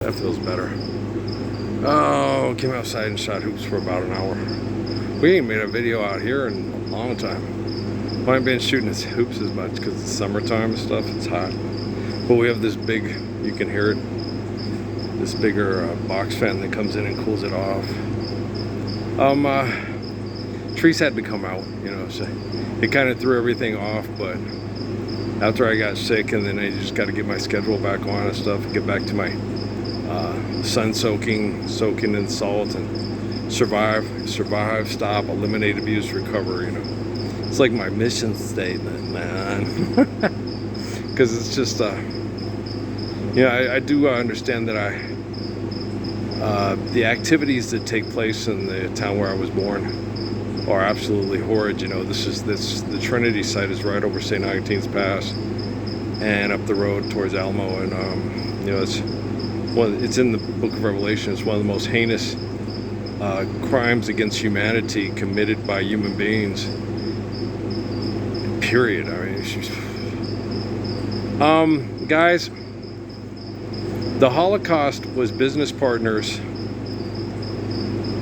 That feels better. Oh, came outside and shot hoops for about an hour. We ain't made a video out here in a long time. I haven't been shooting hoops as much because it's summertime and stuff. It's hot. But we have this big, you can hear it, this bigger box fan that comes in and cools it off. Trees had to come out, you know, so it kind of threw everything off. But after I got sick, and then I just got to get my schedule back on and stuff, get back to my sun soaking in salt, and survive, stop, eliminate, abuse, recover. You know, it's like my mission statement, man. Because it's just, I do understand that the activities that take place in the town where I was born are absolutely horrid. You know, the Trinity site is right over St. Augustine's Pass and up the road towards Alamo, and it's in the book of Revelation. It's one of the most heinous crimes against humanity committed by human beings, period. I mean, guys, the Holocaust was business partners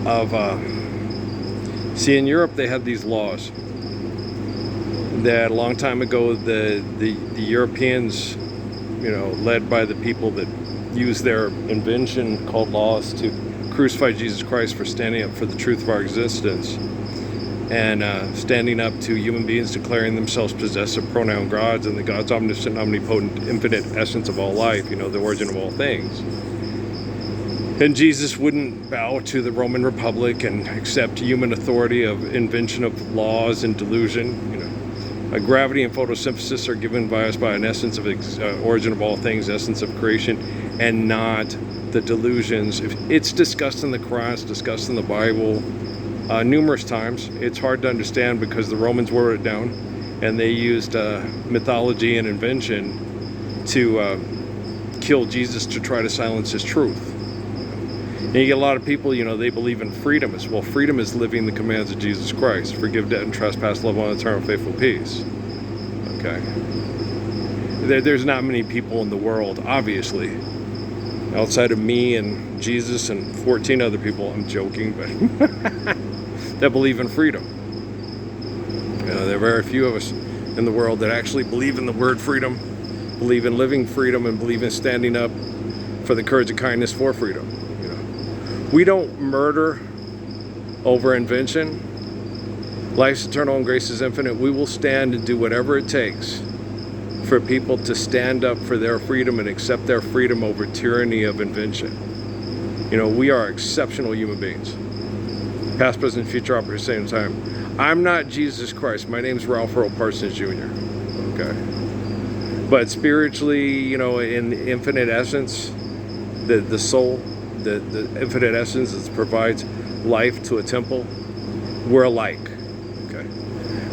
of see, in Europe they had these laws that a long time ago the Europeans, you know, led by the people that used their invention called laws to crucify Jesus Christ for standing up for the truth of our existence, and standing up to human beings declaring themselves possessive pronoun gods and the God's omniscient, omnipotent, infinite essence of all life, you know, the origin of all things. And Jesus wouldn't bow to the Roman Republic and accept human authority of invention of laws and delusion. You know, gravity and photosynthesis are given by us by an essence of origin of all things, essence of creation, and not the delusions. It's discussed in the Quran, it's discussed in the Bible numerous times. It's hard to understand because the Romans wrote it down, and they used mythology and invention to kill Jesus to try to silence his truth. And you get a lot of people, you know, they believe in freedom as well. Freedom is living the commands of Jesus Christ. Forgive debt and trespass, love one, eternal, faithful peace. Okay. There's not many people in the world, obviously, outside of me and Jesus and 14 other people, I'm joking, but that believe in freedom. You know, there are very few of us in the world that actually believe in the word freedom, believe in living freedom, and believe in standing up for the courage and kindness for freedom. You know, we don't murder over invention. Life's eternal and grace is infinite. We will stand and do whatever it takes for people to stand up for their freedom and accept their freedom over tyranny of invention. You know, we are exceptional human beings. Past, present, future, operating at the same time. I'm not Jesus Christ. My name's Ralph Earl Parsons Jr. Okay. But spiritually, you know, in the infinite essence, the soul, the infinite essence that provides life to a temple, we're alike. Okay.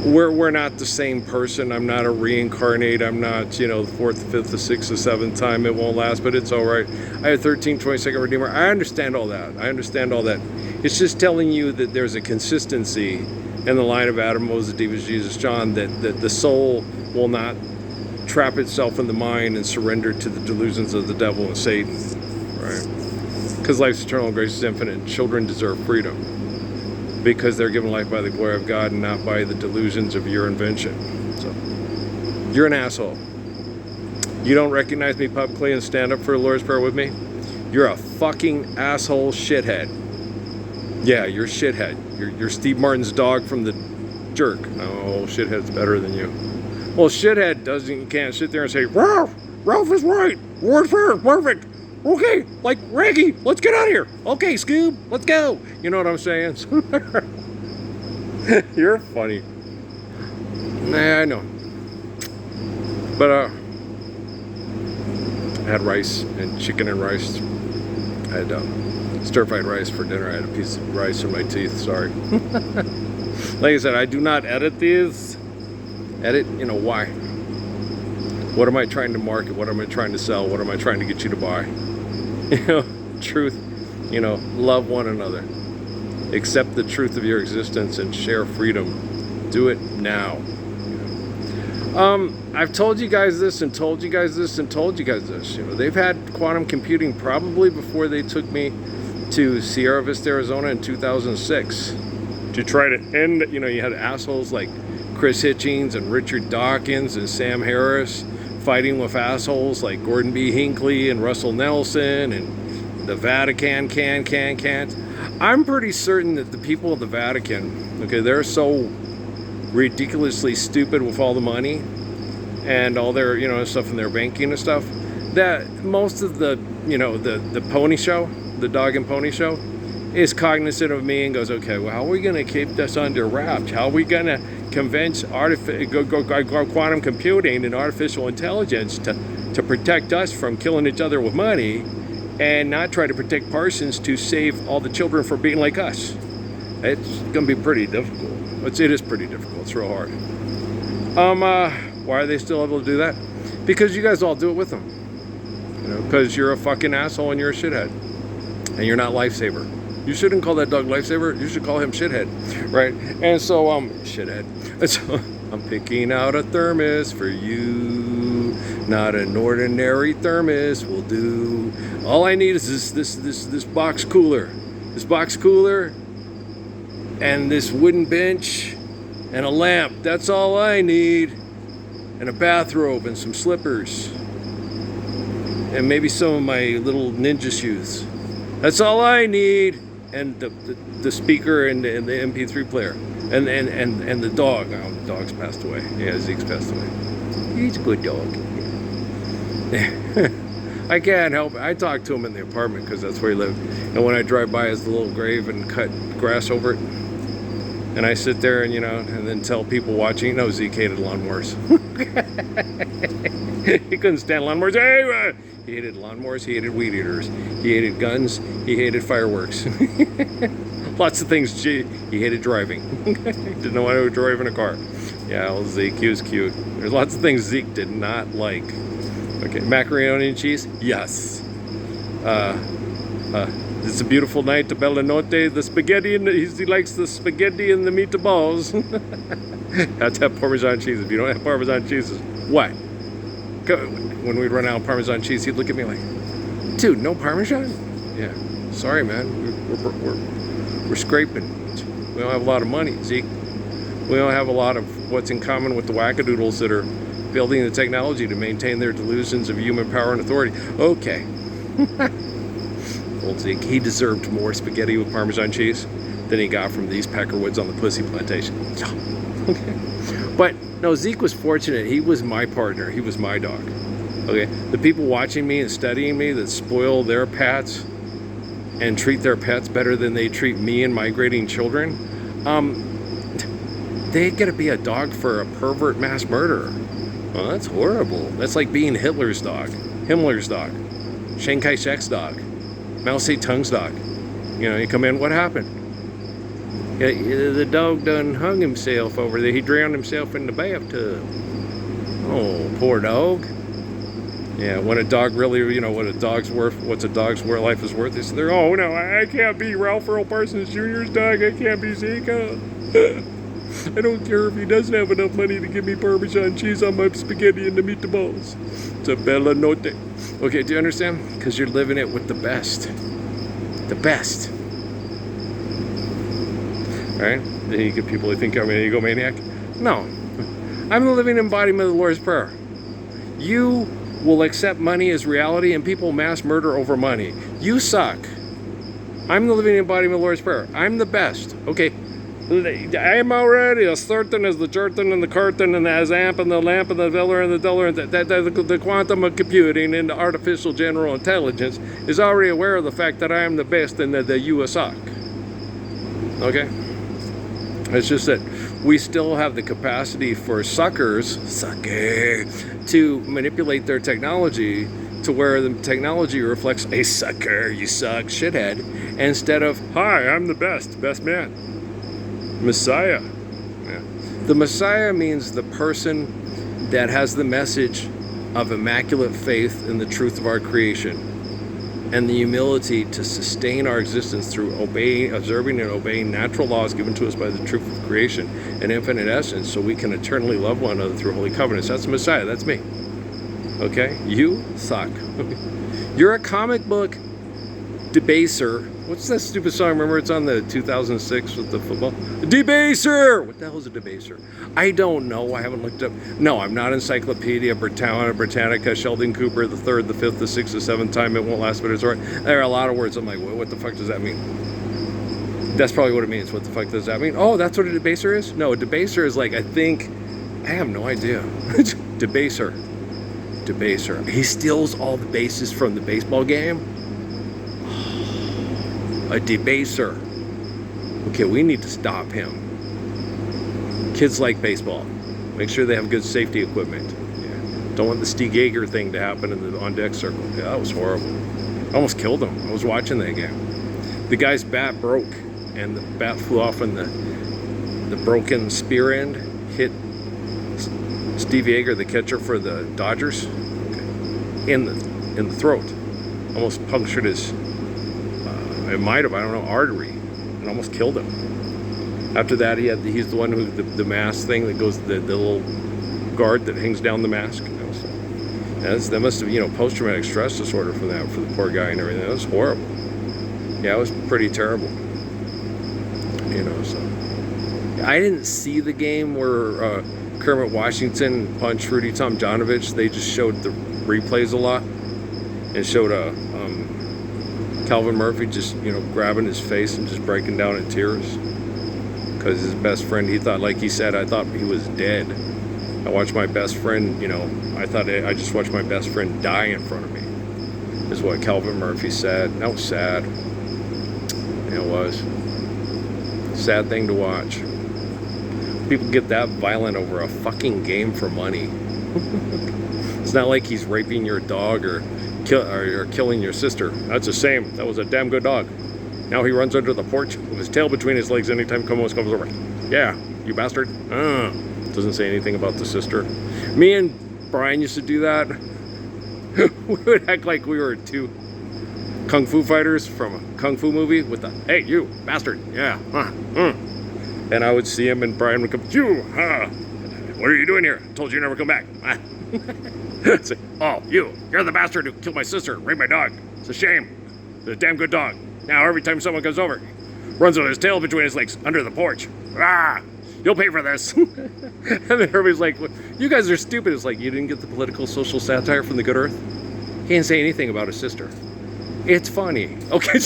We're not the same person. I'm not a reincarnate. I'm not, you know, the fourth, the fifth, the sixth, the seventh time. It won't last, but it's all right. I have 13, 22nd Redeemer. I understand all that. It's just telling you that there's a consistency in the line of Adam, Moses, Divas, Jesus, John, that the soul will not trap itself in the mind and surrender to the delusions of the devil and Satan, right? Because life's eternal and grace is infinite. Children deserve freedom because they're given life by the glory of God and not by the delusions of your invention. So, you're an asshole. You don't recognize me publicly and stand up for the Lord's Prayer with me? You're a fucking asshole shithead. Yeah, you're shithead. You're Steve Martin's dog from the Jerk. No, shithead's better than you. Well, shithead you can't sit there and say, Ralph is right. Lord's Prayer, perfect. Okay, like Reggie, let's get out of here. Okay, Scoob, let's go. You know what I'm saying? You're funny. Nah, I know. But I had rice and chicken and rice. I had stir-fried rice for dinner. I had a piece of rice in my teeth, sorry. Like I said, I do not edit these. Edit, you know, why? What am I trying to market? What am I trying to sell? What am I trying to get you to buy? You know, truth, you know, love one another. Accept the truth of your existence and share freedom. Do it now. I've told you guys this and told you guys this and told you guys this. You know, they've had quantum computing probably before they took me to Sierra Vista, Arizona in 2006 to try to end, you know, you had assholes like Chris Hitchens and Richard Dawkins and Sam Harris fighting with assholes like Gordon B. Hinckley and Russell Nelson and the Vatican can't. I'm pretty certain that the people of the Vatican, okay, they're so ridiculously stupid with all the money and all their, you know, stuff in their banking and stuff, that most of the, you know, the pony show, the dog and pony show, is cognizant of me and goes, okay, well, how are we going to keep this under wraps? How are we going to convince quantum computing and artificial intelligence to protect us from killing each other with money and not try to protect Parsons to save all the children from being like us? It's going to be pretty difficult. It is pretty difficult. It's real hard. Why are they still able to do that? Because you guys all do it with them. You know, because you're a fucking asshole and you're a shithead. And you're not Lifesaver. You shouldn't call that dog Lifesaver. You should call him Shithead, right? And so, Shithead. And so, I'm picking out a thermos for you. Not an ordinary thermos will do. All I need is this box cooler. This box cooler and this wooden bench and a lamp. That's all I need. And a bathrobe and some slippers. And maybe some of my little ninja shoes. That's all I need. And the speaker and the MP3 player. And the dog. Oh, the dog's passed away. Yeah, Zeke's passed away. He's a good dog. I can't help it. I talk to him in the apartment because that's where he lived. And when I drive by his little grave and cut grass over it, and I sit there and, you know, and then tell people watching, no, Zeke hated lawnmowers. He couldn't stand lawnmowers. Hey, he hated lawnmowers, he hated weed eaters, he hated guns, he hated fireworks. Lots of things. He hated driving. Didn't know how to drive in a car. Yeah, well, Zeke, he was cute. There's lots of things Zeke did not like. Okay, macaroni and cheese? Yes. It's a beautiful night to Bellanotte. The spaghetti, and he likes the spaghetti and the meatballs. Have to have Parmesan cheese. If you don't have Parmesan cheese, what? When we'd run out of Parmesan cheese, he'd look at me like, dude, no Parmesan? Yeah, sorry, man. We're scraping. We don't have a lot of money, Zeke. We don't have a lot of what's in common with the wackadoodles that are building the technology to maintain their delusions of human power and authority. Okay. Old Zeke, he deserved more spaghetti with Parmesan cheese than he got from these peckerwoods on the Pussy Plantation. Okay. But no, Zeke was fortunate. He was my partner. He was my dog. Okay. The people watching me and studying me that spoil their pets and treat their pets better than they treat me and migrating children, they get to be a dog for a pervert mass murderer. Well, that's horrible. That's like being Hitler's dog, Himmler's dog, Chiang Kai-shek's dog, Mao Zedong's dog. You know, you come in, what happened? Yeah, the dog done hung himself over there. He drowned himself in the bathtub. Oh, poor dog. Yeah, when a dog really, you know, what a dog's worth, what's a dog's life is worth, they say, oh no, I can't be Ralph Earl Parsons Jr.'s dog. I can't be Zika. I don't care if he doesn't have enough money to give me Parmesan cheese on my spaghetti and the meatballs. It's a bella notte. Okay, do you understand? Because you're living it with the best. The best. Alright? Then you get people who think I'm an egomaniac. No. I'm the living embodiment of the Lord's Prayer. You will accept money as reality and people mass murder over money. You suck. I'm the living embodiment of the Lord's Prayer. I'm the best. Okay. I am already as certain as the curtain and the curtain and as amp and the lamp and the veller and the duller and the quantum of computing and the artificial general intelligence is already aware of the fact that I am the best and that you suck. Okay? It's just that we still have the capacity for suckers, to manipulate their technology to where the technology reflects a sucker, you suck, shithead, instead of, hi, I'm the best man. Messiah. Yeah. The Messiah means the person that has the message of immaculate faith in the truth of our creation and the humility to sustain our existence through observing and obeying natural laws given to us by the truth of creation and infinite essence, so we can eternally love one another through holy covenants. That's the Messiah. That's me. Okay? You suck. You're a comic book debaser. What's that stupid song? Remember, it's on the 2006 with the football? Debaser! What the hell is a debaser? I don't know. I haven't looked up. No, I'm not Encyclopedia Britannica, Sheldon Cooper, the third, the fifth, the sixth, the seventh time. It won't last, but it's right. There are a lot of words. I'm like, what the fuck does that mean? That's probably what it means. What the fuck does that mean? Oh, that's what a debaser is? No, a debaser is like, I have no idea. Debaser. Debaser. He steals all the bases from the baseball game. A debaser. Okay, we need to stop him. Kids like baseball. Make sure they have good safety equipment. Yeah. Don't want the Steve Yeager thing to happen in the on-deck circle. Yeah, that was horrible. I almost killed him. I was watching that game. The guy's bat broke, and the bat flew off, and the broken spear end hit Steve Yeager, the catcher for the Dodgers, in the throat. Almost punctured his, it might have, I don't know, artery, and almost killed him. After that, he's the one who, the mask thing that goes, the little guard that hangs down the mask. That must have, post-traumatic stress disorder from that, for the poor guy and everything. That was horrible. Yeah, it was pretty terrible. So. I didn't see the game where Kermit Washington punched Rudy Tomjanovich. They just showed the replays a lot. And showed Calvin Murphy just, grabbing his face and just breaking down in tears. Because his best friend, he thought, like he said, I thought he was dead. I watched my best friend, I just watched my best friend die in front of me, is what Calvin Murphy said. That was sad. It was. Sad thing to watch. People get that violent over a fucking game for money. It's not like he's raping your dog or killing your sister. That's the same. That was a damn good dog. Now he runs under the porch with his tail between his legs anytime someone comes over. Yeah, you bastard. Doesn't say anything about the sister. Me and Brian used to do that. We would act like we were two kung fu fighters from a kung fu movie with the, hey, you bastard. Yeah. And I would see him and Brian would come, you, what are you doing here? I told you never come back. Say, oh, you're the bastard who killed my sister, raped my dog. It's a shame. It's a damn good dog. Now every time someone comes over, runs with his tail between his legs under the porch. You'll pay for this. And then everybody's like, you guys are stupid. It's like, you didn't get the political social satire from the good earth? He didn't say anything about his sister. It's funny. Okay.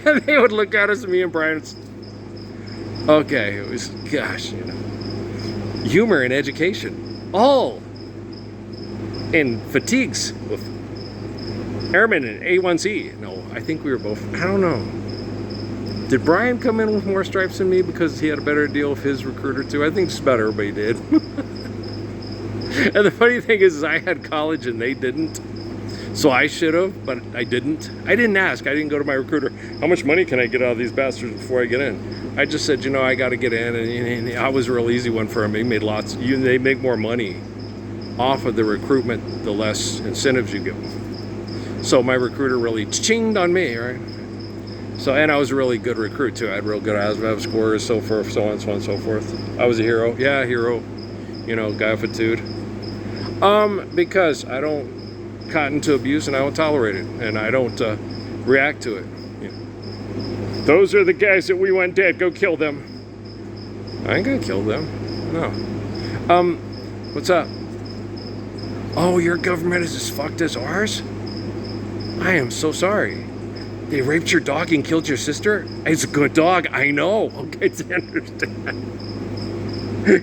And they would look at us, and me and Brian, okay, it was, gosh, humor and education. All in fatigues with airmen and A1C. No, I think we were both, I don't know. Did Brian come in with more stripes than me because he had a better deal with his recruiter too? I think just about everybody did. And the funny thing is I had college and they didn't. So I should have, but I didn't. I didn't ask. I didn't go to my recruiter, how much money can I get out of these bastards before I get in? I just said, I got to get in. And I was a real easy one for him. He made lots. They make more money off of the recruitment, the less incentives you give them. So my recruiter really chinged on me, right? So, and I was a really good recruit too. I had real good ASVAB scores, so forth, so on and so forth. I was a hero. Yeah, hero. Guy with attitude. Because I don't cotton to abuse and I don't tolerate it. And I don't react to it. Those are the guys that we want dead. Go kill them. I ain't gonna kill them. No. What's up? Oh, your government is as fucked as ours? I am so sorry. They raped your dog and killed your sister? It's a good dog, I know. Okay, I understand.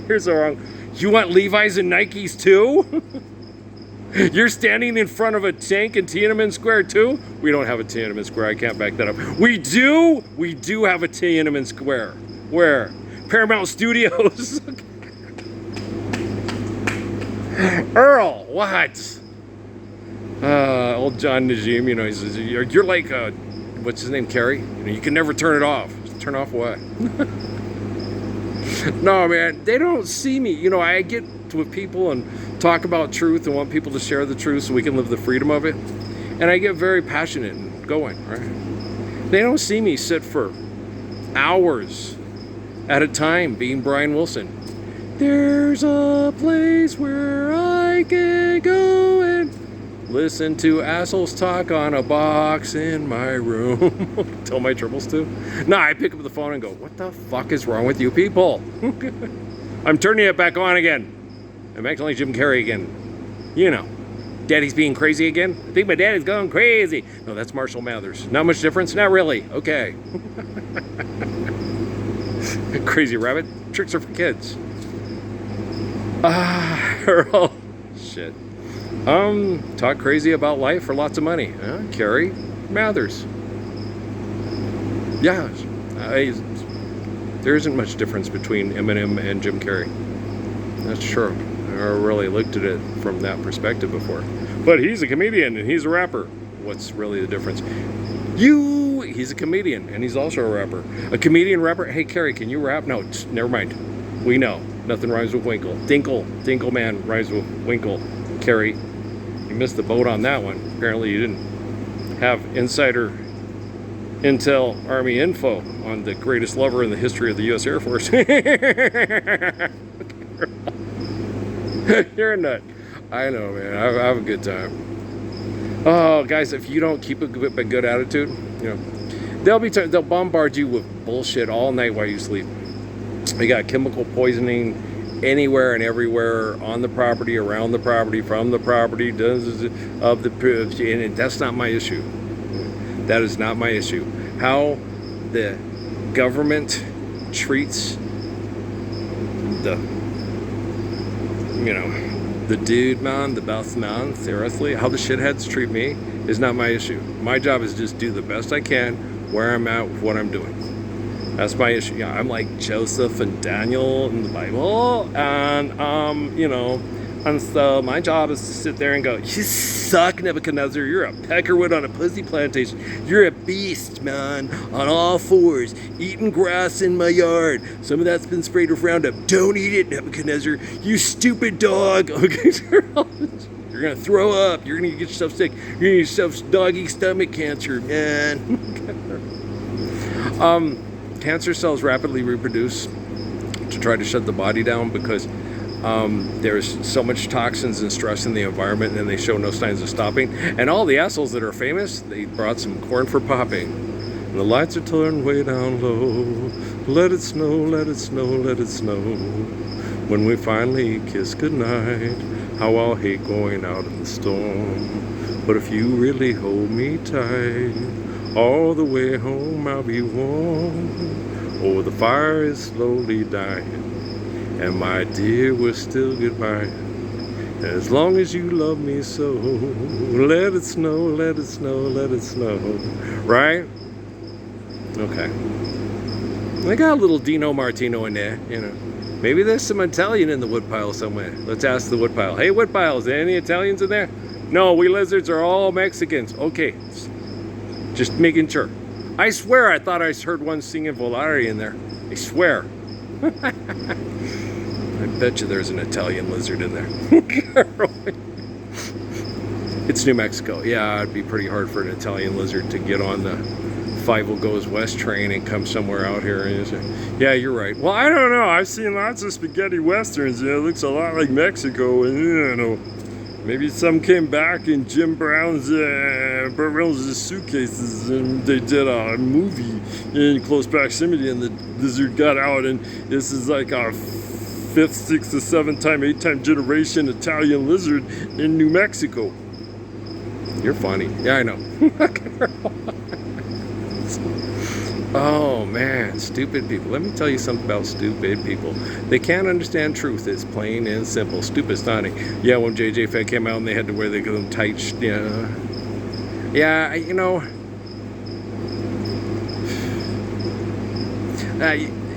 Here's the wrong. You want Levi's and Nikes too? You're standing in front of a tank in Tiananmen Square too? We don't have a Tiananmen Square, I can't back that up. We do? We do have a Tiananmen Square. Where? Paramount Studios. Earl, what? Old John Najim, he says, you're like, what's his name, Kerry? You can never turn it off. Turn off what? No, man, they don't see me. I get with people and talk about truth and want people to share the truth so we can live the freedom of it. And I get very passionate and going, right? They don't see me sit for hours at a time being Brian Wilson. There's a place where I can go and listen to assholes talk on a box in my room. Tell my triples to. Nah, I pick up the phone and go, what the fuck is wrong with you people? I'm turning it back on again. I'm acting like Jim Carrey again. You know, Daddy's being crazy again. I think my daddy's going crazy. No, that's Marshall Mathers. Not much difference? Not really. Okay. Crazy rabbit. Tricks are for kids. Earl. Shit. Talk crazy about life for lots of money. Carrie Mathers. Yeah. There isn't much difference between Eminem and Jim Carrey. That's true. I never really looked at it from that perspective before. But he's a comedian and he's a rapper. What's really the difference? He's a comedian and he's also a rapper. A comedian rapper? Hey, Carrie, can you rap? No, never mind. We know. Nothing rhymes with Winkle. Dinkle man rhymes with Winkle. Carrie, you missed the boat on that one. Apparently you didn't have insider intel Army info on the greatest lover in the history of the U.S. Air Force. You're a nut. I know, man. I have a good time. Oh, guys, if you don't keep a good attitude, you know, they'll bombard you with bullshit all night while you sleep. They got chemical poisoning anywhere and everywhere, on the property, around the property, from the property, of the, and that's not my issue. That is not my issue. How the government treats the, you know, the dude man, the boss man, seriously, how the shitheads treat me is not my issue. My job is just do the best I can where I'm at with what I'm doing. That's my issue. Yeah, I'm like Joseph and Daniel in the Bible, and you know, and so my job is to sit there and go, you suck, Nebuchadnezzar. You're a peckerwood on a pussy plantation. You're a beast, man, on all fours, eating grass in my yard. Some of that's been sprayed with Roundup. Don't eat it, Nebuchadnezzar. You stupid dog. Okay, you're gonna throw up. You're gonna get yourself sick. You're gonna get yourself doggy stomach cancer, man. Cancer cells rapidly reproduce to try to shut the body down because there's so much toxins and stress in the environment, and they show no signs of stopping. And all the assholes that are famous, they brought some corn for popping. And the lights are turned way down low. Let it snow, let it snow, let it snow. When we finally kiss goodnight, how I'll hate going out in the storm. But if you really hold me tight, all the way home I'll be warm. Oh, the fire is slowly dying, and my dear, we're still goodbye. As long as you love me so, let it snow, let it snow, let it snow. Right? Okay. I got a little Dino Martino in there, you know. Maybe there's some Italian in the woodpile somewhere. Let's ask the woodpile. Hey, woodpile, is there any Italians in there? No, we lizards are all Mexicans. Okay. Just making sure. I swear I thought I heard one singing Volare in there. I swear. I bet you there's an Italian lizard in there. It's New Mexico. Yeah, it'd be pretty hard for an Italian lizard to get on the 5 Goes West train and come somewhere out here. And say, yeah, you're right. Well, I don't know. I've seen lots of spaghetti westerns. You know, it looks a lot like Mexico. And, you know, maybe some came back in Jim Brown's, Burt Reynolds' suitcases, and they did a movie in close proximity, and the lizard got out, and this is like our 5th, 6th, or 7th time, 8th time generation Italian lizard in New Mexico. You're funny. Yeah, I know. Oh man, stupid people. Let me tell you something about stupid people. They can't understand truth. It's plain and simple. Stupid Sonic. Yeah, when JJ Fett came out and they had to wear them tight, yeah, you know,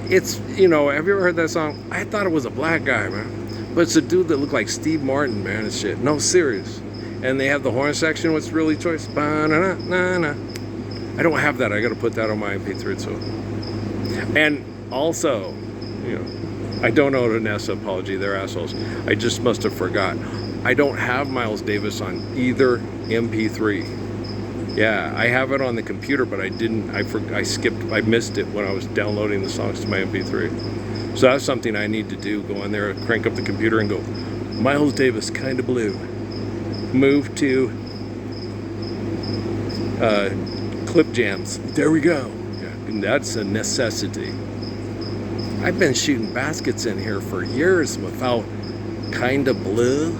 it's, you know, have you ever heard that song? I thought it was a black guy, man, but it's a dude that looked like Steve Martin, man, and shit. No, serious. And they have the horn section, what's really choice. Ba-na-na-na-na. I don't have that. I got to put that on my MP3. So, and also, you know, I don't owe an NASA apology. They're assholes. I just must have forgot. I don't have Miles Davis on either MP3. Yeah, I have it on the computer, but I didn't. I missed it when I was downloading the songs to my MP3. So that's something I need to do. Go in there, crank up the computer, and go, Miles Davis, Kinda Blue. Move to Clip Jams. There we go. Yeah, and that's a necessity. I've been shooting baskets in here for years without Kinda Blue.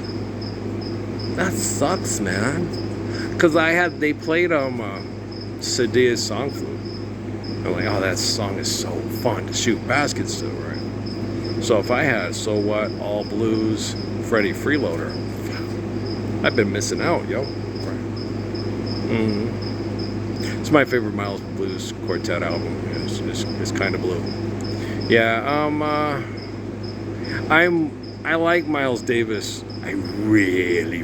That sucks, man. Cause they played Sadia's Song Flute. I'm like, oh, that song is so fun to shoot baskets to, right? So if I had So What, All Blues, Freddie Freeloader, I've been missing out, yo. It's my favorite Miles Blues Quartet album. It's Kinda Blue. Yeah, I like Miles Davis. I really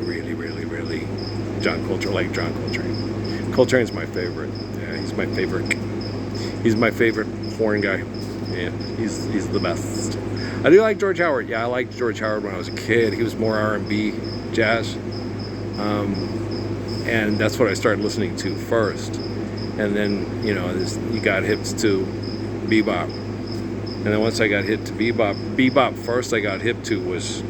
John Coltrane. Coltrane's my favorite. Yeah, he's my favorite. He's my favorite horn guy. Yeah, he's the best. I do like George Howard. Yeah, I liked George Howard when I was a kid. He was more R&B, jazz, and that's what I started listening to first. And then you got hip to bebop. And then once I got hit to bebop first I got hip to was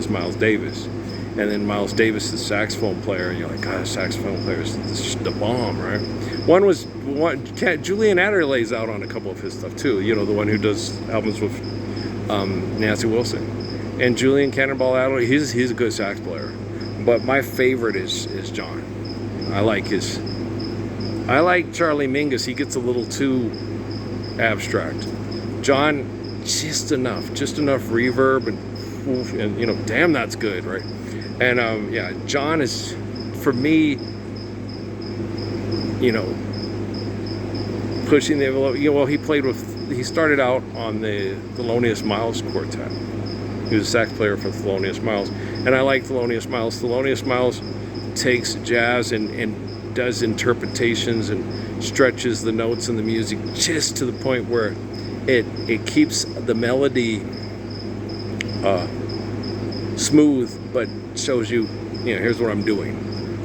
Miles Davis. And then Miles Davis, the saxophone player, and you're like, God, saxophone player is the bomb, right? Julian Adderley's out on a couple of his stuff too. You know, the one who does albums with Nancy Wilson. And Julian Cannonball Adderley, he's a good sax player. But my favorite is John. I like Charlie Mingus. He gets a little too abstract. John, just enough reverb and damn, that's good, right? And yeah, John is, for me, pushing the envelope. Well, he started out on the Thelonious Miles Quartet. He was a sax player for Thelonious Miles, and I like Thelonious Miles. Thelonious Miles takes jazz and does interpretations and stretches the notes in the music just to the point where it keeps the melody smooth, but shows you, here's what I'm doing.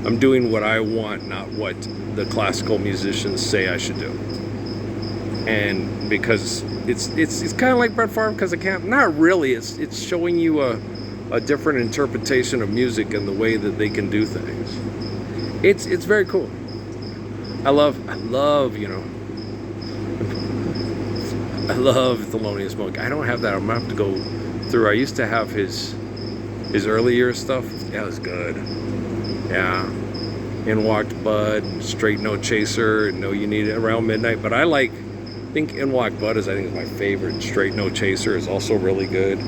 I'm doing what I want, not what the classical musicians say I should do. And because it's kind of like Brett Favre, because I can't, not really. It's showing you a different interpretation of music and the way that they can do things. It's very cool. I love Thelonious Monk. I don't have that. I'm gonna have to go through. I used to have his early year stuff. That was good. Yeah. In Walked Bud, Straight No Chaser, Know You Need It, Around Midnight. But I think In Walked Bud is my favorite. Straight No Chaser is also really good.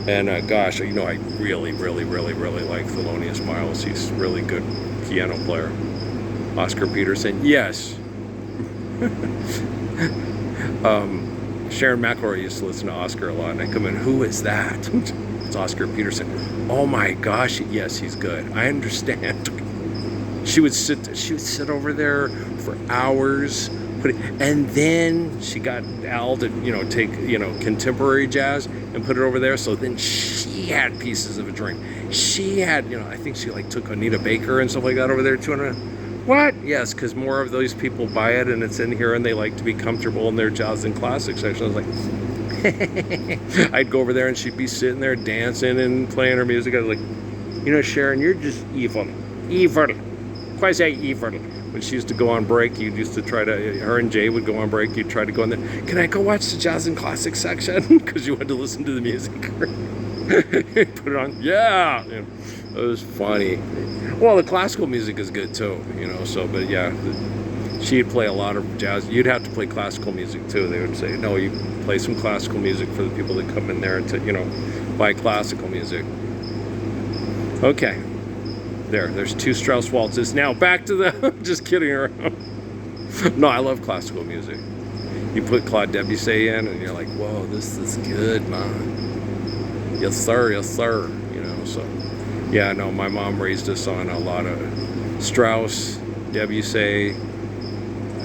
And gosh, I really like Thelonious Miles. He's a really good piano player. Oscar Peterson, yes. Sharon McElroy used to listen to Oscar a lot, and I come in, who is that? It's Oscar Peterson. Oh my gosh, yes, he's good. I understand. She would sit over there for hours, and then she got Al to take contemporary jazz and put it over there. So then she had pieces of a drink. She had I think she took Anita Baker and stuff like that over there too. What? Yes, because more of those people buy it and it's in here and they like to be comfortable in their jazz and classic section. I was like, I'd go over there and she'd be sitting there dancing and playing her music. I was like, Sharon, you're just evil. Evil. Quasi evil. When she used to go on break, her and Jay would go on break, you'd try to go in there. Can I go watch the jazz and classic section? Because you had to listen to the music. Put it on. Yeah. It was funny. Well, the classical music is good too, but yeah, she'd play a lot of jazz. You'd have to play classical music too. They would say, no, you play some classical music for the people that come in there to, buy classical music. Okay. There's 2 Strauss waltzes. Now back to the, just kidding around. No, I love classical music. You put Claude Debussy in and you're like, whoa, this is good, man. Yes, sir. So. Yeah, no, my mom raised us on a lot of Strauss, Debussy,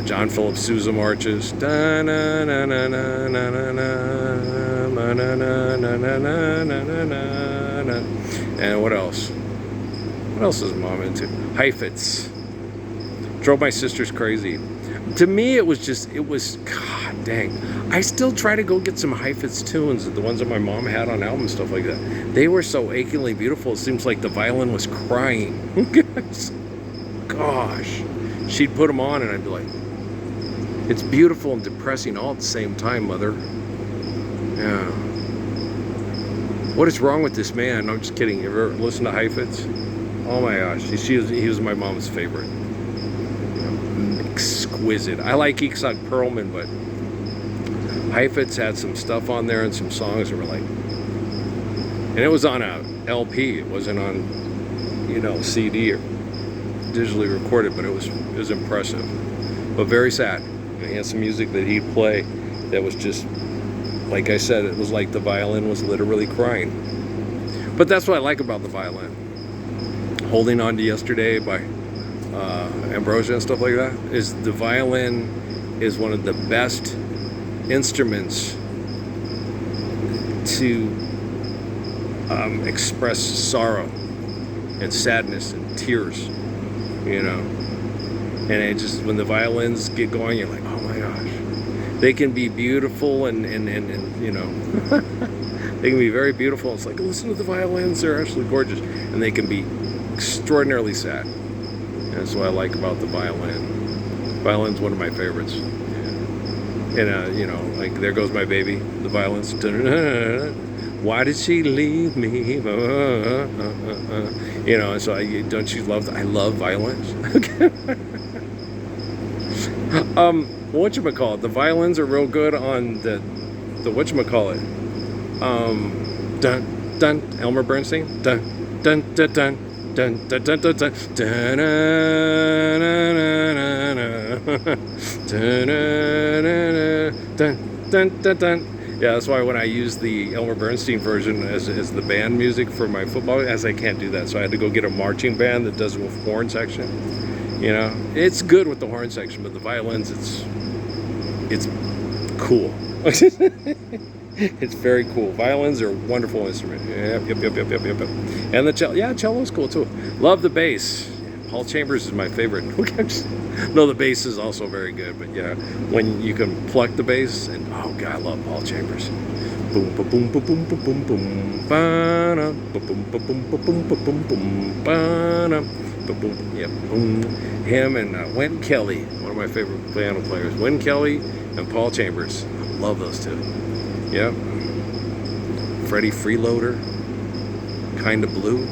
John Philip Sousa marches. And what else? What else is mom into? Heifetz. Drove my sisters crazy. To me, it was, God dang. I still try to go get some Heifetz tunes, the ones that my mom had on album, stuff like that. They were so achingly beautiful, it seems like the violin was crying. Gosh. She'd put them on and I'd be like, it's beautiful and depressing all at the same time, Mother. Yeah. What is wrong with this man? No, I'm just kidding. You ever listen to Heifetz? Oh my gosh. He was my mom's favorite. Exquisite. I like Itzhak Perlman, but Heifetz had some stuff on there and some songs that were like, and it was on a LP. It wasn't on, CD or digitally recorded, but it was impressive, but very sad. He had some music that he'd play that was just, like I said, it was like the violin was literally crying. But that's what I like about the violin. Holding On to Yesterday by Ambrosia and stuff like that, is the violin is one of the best instruments to express sorrow and sadness and tears, and it just, when the violins get going, you're like, oh my gosh, they can be beautiful and they can be very beautiful. It's like, listen to the violins, they're actually gorgeous, and they can be extraordinarily sad. That's what I like about the violin. Violin's one of my favorites. And, like There Goes My Baby, the violins. Why did she leave me? So don't you love, I love violins. Whatchamacallit, the violins are real good on the whatchamacallit. Dun, dun, Elmer Bernstein. Dun, dun, dun, dun. Dun, dun, dun, dun, dun, dun, dun, dun, dun, dun. Yeah, that's why when I use the Elmer Bernstein version as the band music for my football, as I can't do that, so I had to go get a marching band that does it with horn section. It's good with the horn section, but the violins, it's cool. It's very cool. Violins are a wonderful instrument. Yep. And the cello, cello's cool too. Love the bass. Paul Chambers is my favorite. No, the bass is also very good, but yeah, when you can pluck the bass, and oh god, I love Paul Chambers. Boom, boom, boom, boom, boom, boom, boom, boom, ba-da, boom, boom, boom, boom, boom, boom, boom, boom, ba-da, boom, boom, yep, boom. Him and Wynton Kelly, one of my favorite piano players. Wynton Kelly and Paul Chambers. Love those two. Yep. Freddie Freeloader, Kinda Blue.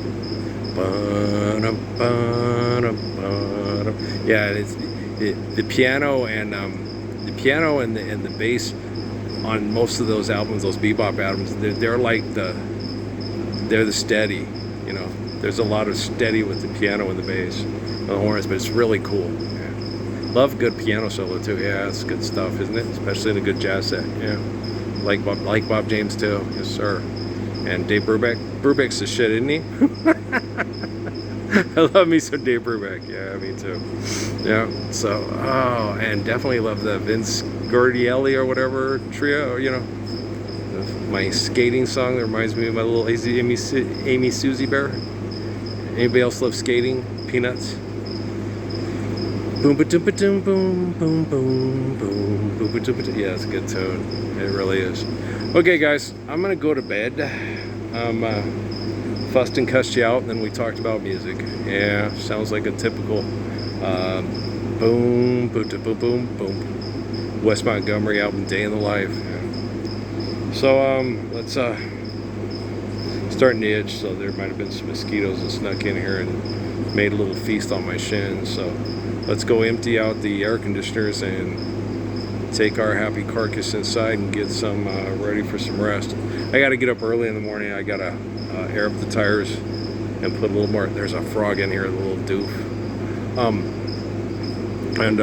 Yeah, it's the piano and the bass on most of those albums, those bebop albums. They're like the steady. There's a lot of steady with the piano and the bass, and the horns, but it's really cool. Yeah. Love good piano solo too. Yeah, it's good stuff, isn't it? Especially in a good jazz set. Yeah. Like Bob James too, yes sir. And Dave Brubeck. Brubeck's the shit, isn't he? I love me some Dave Brubeck. Yeah, me too. Yeah. So, and definitely love the Vince Guaraldi or whatever trio. My skating song that reminds me of my little Amy Susie Bear. Anybody else love skating? Peanuts. Boom ba doom ba doom boom boom boom boom boom ba doom ba. Yeah, it's a good tune. It really is. Okay, guys, I'm gonna go to bed. Fussed and cussed you out, and then we talked about music. Yeah, sounds like a typical boom boom boom boom boom Wes Montgomery album, Day in the Life. Yeah. So let's starting to itch. So there might have been some mosquitoes that snuck in here and made a little feast on my shins. So let's go empty out the air conditioners and take our happy carcass inside and get some ready for some rest. I got to get up early in the morning. I got to air up the tires and put a little more. There's a frog in here, a little doof. And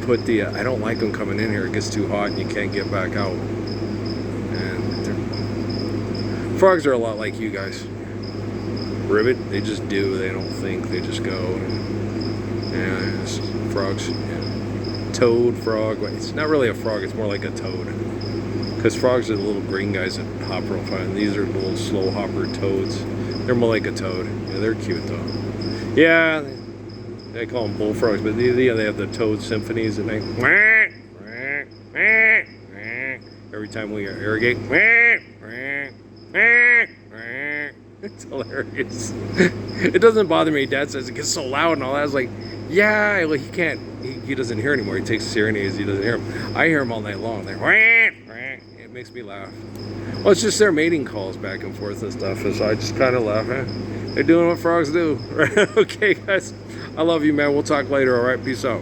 put the. I don't like them coming in here. It gets too hot and you can't get back out. And frogs are a lot like you guys. Ribbit, they just do. They don't think. They just go. Yeah, it's frogs. Yeah. Toad, frog. It's not really a frog. It's more like a toad. Because frogs are the little green guys that hop real fast. These are little slow hopper toads. They're more like a toad. Yeah, they're cute though. Yeah, They call them bullfrogs, but they have the toad symphonies, and they every time we irrigate. It's hilarious. It doesn't bother me. Dad says it gets so loud and all that. I was like, yeah, well, he can't. He doesn't hear anymore. He takes his hearing aids. He doesn't hear them. I hear them all night long. It makes me laugh. Well, it's just their mating calls back and forth and stuff. And so I just kind of laugh. They're doing what frogs do. Okay, guys. I love you, man. We'll talk later. All right. Peace out.